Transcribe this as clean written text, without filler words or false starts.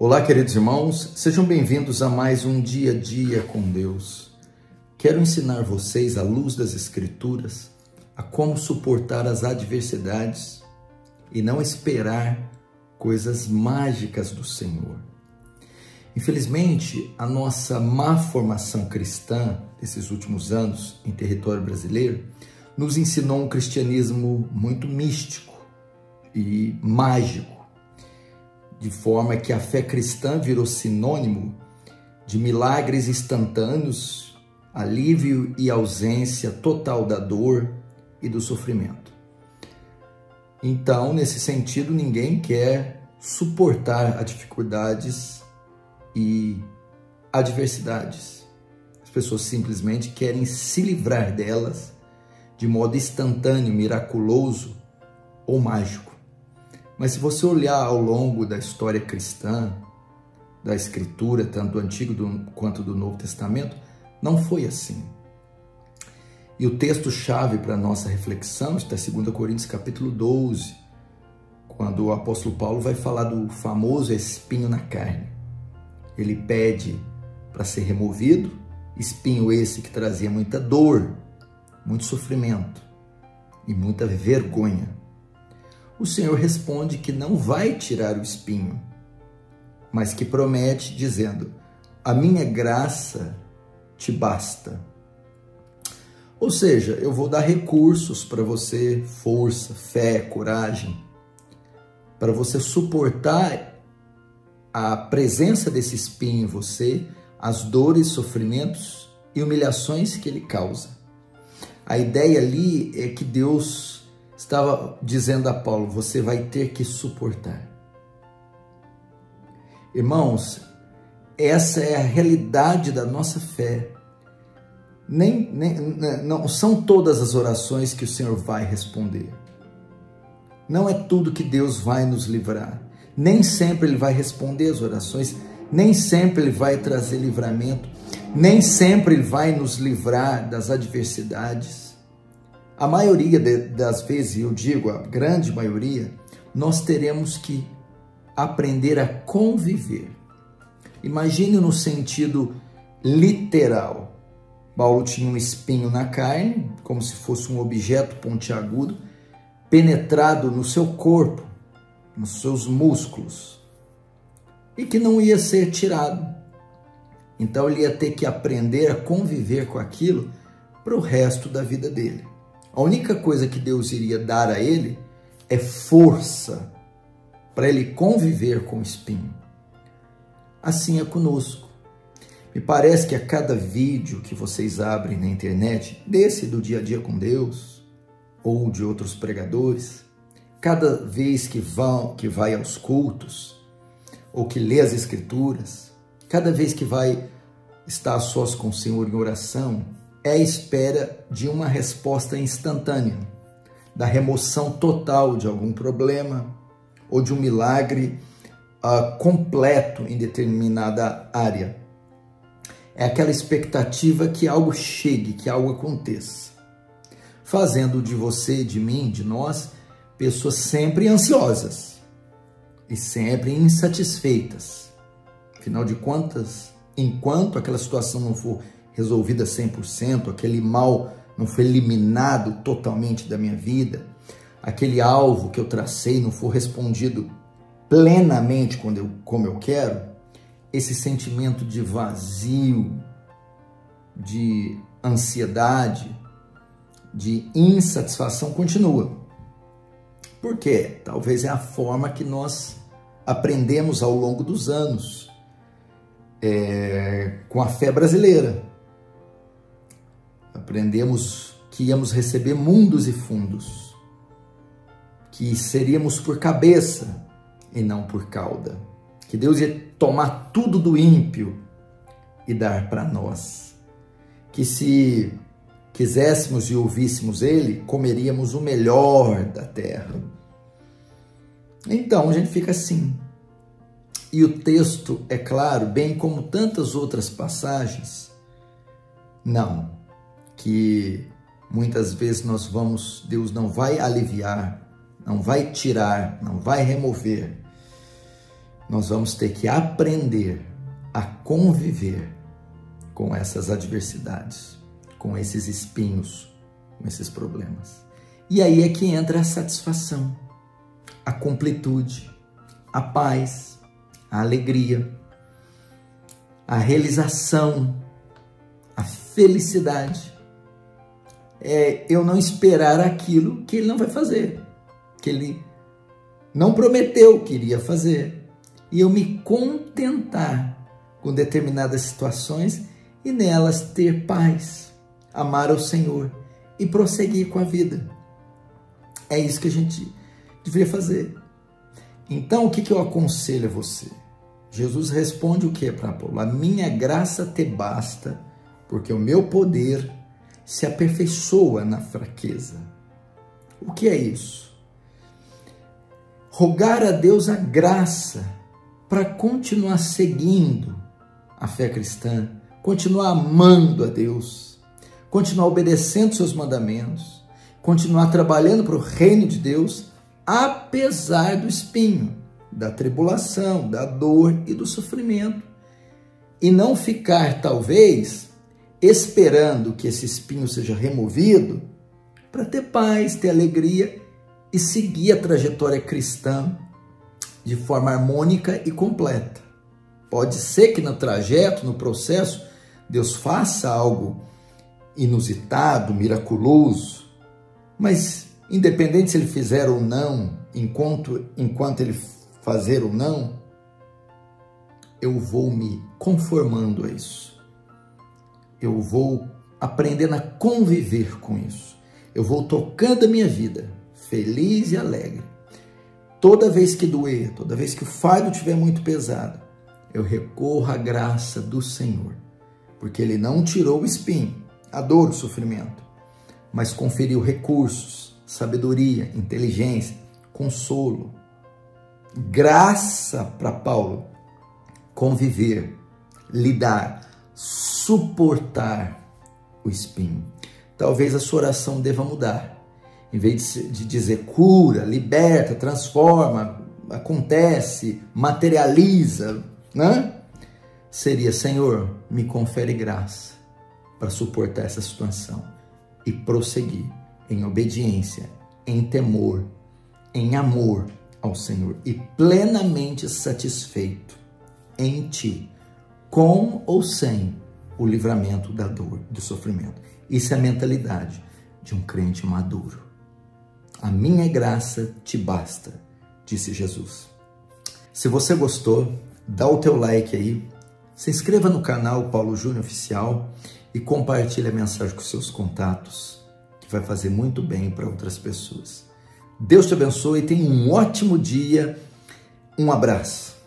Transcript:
Olá, queridos irmãos, sejam bem-vindos a mais um Dia a Dia com Deus. Quero ensinar vocês, à luz das Escrituras, a como suportar as adversidades e não esperar coisas mágicas do Senhor. Infelizmente, a nossa má formação cristã desses últimos anos em território brasileiro nos ensinou um cristianismo muito místico e mágico, de forma que a fé cristã virou sinônimo de milagres instantâneos, alívio e ausência total da dor e do sofrimento. Então, nesse sentido, ninguém quer suportar as dificuldades e adversidades. As pessoas simplesmente querem se livrar delas de modo instantâneo, miraculoso ou mágico. Mas se você olhar ao longo da história cristã, da Escritura, tanto do Antigo quanto do Novo Testamento, não foi assim. E o texto-chave para a nossa reflexão está em 2 Coríntios capítulo 12, quando o apóstolo Paulo vai falar do famoso espinho na carne. Ele pede para ser removido, espinho esse que trazia muita dor, muito sofrimento e muita vergonha. O Senhor responde que não vai tirar o espinho, mas que promete dizendo: a minha graça te basta. Ou seja, eu vou dar recursos para você, força, fé, coragem, para você suportar a presença desse espinho em você, as dores, sofrimentos e humilhações que ele causa. A ideia ali é que Deus estava dizendo a Paulo: você vai ter que suportar. Irmãos, essa é a realidade da nossa fé. Não são todas as orações que o Senhor vai responder. Não é tudo que Deus vai nos livrar. Nem sempre Ele vai responder as orações, nem sempre Ele vai trazer livramento, nem sempre Ele vai nos livrar das adversidades. A maioria das vezes, eu digo a grande maioria, nós teremos que aprender a conviver. Imagine no sentido literal. Paulo tinha um espinho na carne, como se fosse um objeto pontiagudo, penetrado no seu corpo, nos seus músculos, e que não ia ser tirado. Então ele ia ter que aprender a conviver com aquilo para o resto da vida dele. A única coisa que Deus iria dar a ele é força para ele conviver com o espinho. Assim é conosco. Me parece que a cada vídeo que vocês abrem na internet, desse do Dia a Dia com Deus, ou de outros pregadores, cada vez que vai aos cultos, ou que lê as Escrituras, cada vez que vai estar a sós com o Senhor em oração, é a espera de uma resposta instantânea, da remoção total de algum problema ou de um milagre completo em determinada área. É aquela expectativa que algo chegue, que algo aconteça, fazendo de você, de mim, de nós, pessoas sempre ansiosas e sempre insatisfeitas. Afinal de contas, enquanto aquela situação não for resolvida 100%, aquele mal não foi eliminado totalmente da minha vida, aquele alvo que eu tracei não for respondido plenamente como eu quero, esse sentimento de vazio, de ansiedade, de insatisfação continua. Por quê? Talvez é a forma que nós aprendemos ao longo dos anos com a fé brasileira. Aprendemos que íamos receber mundos e fundos, que seríamos por cabeça e não por cauda, que Deus ia tomar tudo do ímpio e dar para nós, que se quiséssemos e ouvíssemos Ele, comeríamos o melhor da terra. Então a gente fica assim. E o texto, é claro, bem como tantas outras passagens, que muitas vezes Deus não vai aliviar, não vai tirar, não vai remover, nós vamos ter que aprender a conviver com essas adversidades, com esses espinhos, com esses problemas. E aí é que entra a satisfação, a completude, a paz, a alegria, a realização, a felicidade. É eu não esperar aquilo que ele não vai fazer, que ele não prometeu que iria fazer, e eu me contentar com determinadas situações e nelas ter paz, amar ao Senhor e prosseguir com a vida. É isso que a gente deveria fazer. Então, o que eu aconselho a você? Jesus responde o que para Paulo? A minha graça te basta, porque o meu poder se aperfeiçoa na fraqueza. O que é isso? Rogar a Deus a graça para continuar seguindo a fé cristã, continuar amando a Deus, continuar obedecendo seus mandamentos, continuar trabalhando para o reino de Deus, apesar do espinho, da tribulação, da dor e do sofrimento. E não ficar, talvez, esperando que esse espinho seja removido para ter paz, ter alegria e seguir a trajetória cristã de forma harmônica e completa. Pode ser que no trajeto, no processo, Deus faça algo inusitado, miraculoso, mas independente se ele fizer ou não, enquanto ele fazer ou não, eu vou me conformando a isso. Eu vou aprendendo a conviver com isso. Eu vou tocando a minha vida, feliz e alegre. Toda vez que doer, toda vez que o fardo estiver muito pesado, eu recorro à graça do Senhor, porque Ele não tirou o espinho, a dor, o sofrimento, mas conferiu recursos, sabedoria, inteligência, consolo, graça para Paulo conviver, lidar, suportar o espinho. Talvez a sua oração deva mudar. Em vez de dizer cura, liberta, transforma, acontece, materializa, né? Seria: Senhor, me confere graça para suportar essa situação e prosseguir em obediência, em temor, em amor ao Senhor e plenamente satisfeito em Ti, com ou sem o livramento da dor, do sofrimento. Isso é a mentalidade de um crente maduro. A minha graça te basta, disse Jesus. Se você gostou, dá o teu like aí, se inscreva no canal Paulo Júnior Oficial e compartilhe a mensagem com seus contatos, que vai fazer muito bem para outras pessoas. Deus te abençoe e tenha um ótimo dia. Um abraço.